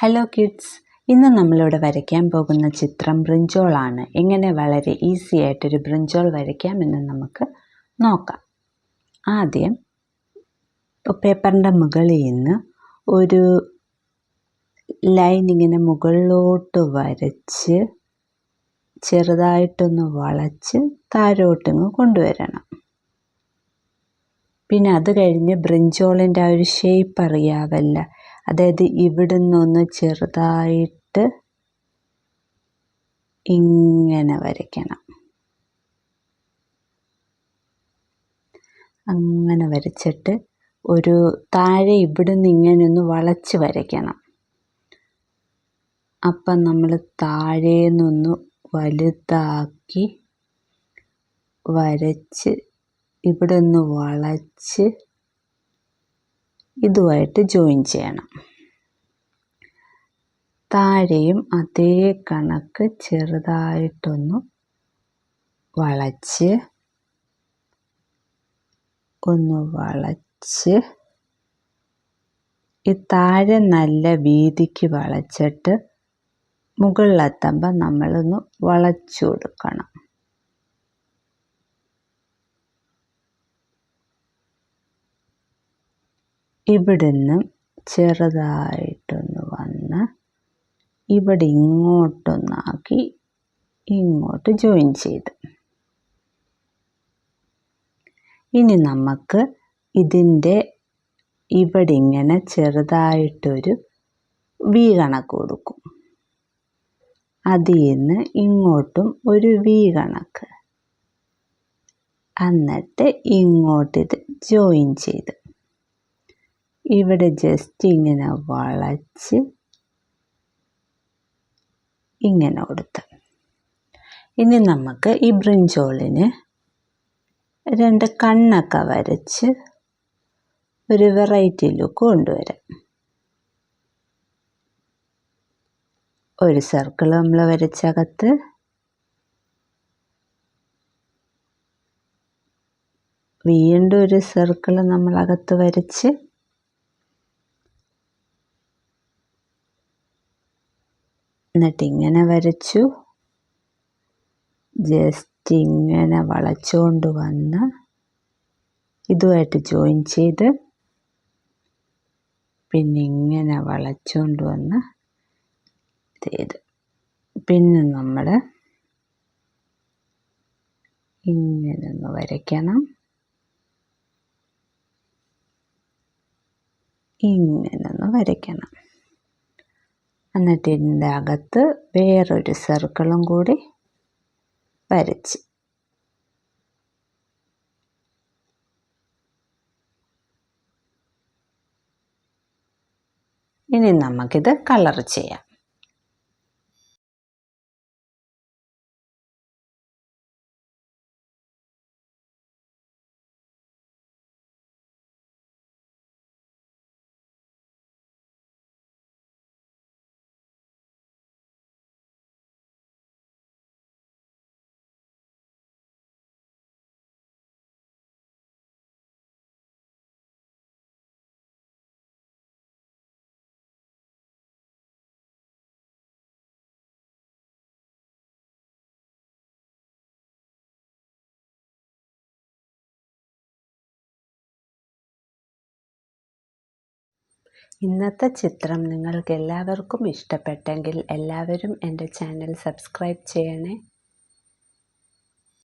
Hello kids, ഇന്ന് നമ്മളിവിടെ വരയ്ക്കാൻ പോകുന്ന ചിത്രം ബ്രിഞ്ചോളാണ്. എങ്ങനെ വളരെ ഈസി ആയിട്ടൊരു ബ്രിഞ്ചോൾ വരയ്ക്കാമെന്ന് നമുക്ക് നോക്കാം. ആദ്യം പേപ്പറിൻ്റെ മുകളിൽ നിന്ന് ഒരു ലൈൻ ഇങ്ങനെ മുകളിലോട്ട് വരച്ച് ചെറുതായിട്ടൊന്ന് വളച്ച് താഴോട്ടങ്ങ് കൊണ്ടുവരണം. പിന്നെ അത് കഴിഞ്ഞ് ബ്രിഞ്ചോളിൻ്റെ ആ ഒരു ഷേപ്പ് അറിയാവല്ല, അതായത് ഇവിടുന്നൊന്ന് ചെറുതായിട്ട് ഇങ്ങനെ വരയ്ക്കണം. അങ്ങനെ വരച്ചിട്ട് ഒരു താഴെ ഇവിടുന്ന് ഇങ്ങനെ ഒന്ന് വളച്ച് വരയ്ക്കണം. അപ്പം നമ്മൾ താഴേന്നൊന്ന് വലുതാക്കി വരച്ച് ഇവിടെ ഒന്ന് വളച്ച് ഇതുമായിട്ട് ജോയിൻ ചെയ്യണം. താഴെയും അതേ കണക്ക് ചെറുതായിട്ടൊന്ന് വളച്ച് ഈ താഴെ നല്ല വീതിക്ക് വളച്ചിട്ട് മുകളിലെത്തുമ്പോൾ നമ്മളൊന്ന് വളച്ചു കൊടുക്കണം. ഇവിടുന്ന് ചെറുതായിട്ടൊന്ന് വന്ന് ഇവിടെ ഇങ്ങോട്ടൊന്നാക്കി ഇങ്ങോട്ട് ജോയിൻ ചെയ്ത്, ഇനി നമുക്ക് ഇതിൻ്റെ ഇവിടെ ഇങ്ങനെ ചെറുതായിട്ടൊരു വി കണക്ക് കൊടുക്കും. അതിൽ നിന്ന് ഇങ്ങോട്ടും ഒരു വി കണക്ക്, എന്നിട്ട് ഇങ്ങോട്ടിത് ജോയിൻ ചെയ്ത് ഇവിടെ ജസ്റ്റ് ഇങ്ങനെ വളച്ച് ഇങ്ങനെ കൊടുത്ത്. ഇനി നമുക്ക് ഈ ബ്രിഞ്ചോളിന് രണ്ട് കണ്ണൊക്കെ വരച്ച് ഒരു വെറൈറ്റി ലുക്ക് കൊണ്ടുവരാം. ഒരു സർക്കിൾ നമ്മൾ വരച്ചകത്ത് വീണ്ടും ഒരു സർക്കിൾ നമ്മളകത്ത് വരച്ച് എന്നിട്ട് ഇങ്ങനെ വരച്ചു, ജസ്റ്റ് ഇങ്ങനെ വളച്ചുകൊണ്ട് വന്ന് ഇതുമായിട്ട് ജോയിൻ ചെയ്ത് പിന്നെ ഇങ്ങനെ വളച്ചുകൊണ്ട് വന്ന് ചെയ്ത് പിന്നെ നമ്മൾ ഇങ്ങനെ ഒന്ന് വരയ്ക്കണം. ഇങ്ങനൊന്ന് വരയ്ക്കണം. എന്നിട്ട് ഇതിൻ്റെ അകത്ത് വേറൊരു സർക്കിളും കൂടി വരച്ച് ഇനി നമുക്കിത് കളർ ചെയ്യാം. ഇന്നത്തെ ചിത്രം നിങ്ങൾക്ക് എല്ലാവർക്കും ഇഷ്ടപ്പെട്ടെങ്കിൽ എല്ലാവരും എൻ്റെ ചാനൽ സബ്സ്ക്രൈബ് ചെയ്യണേ.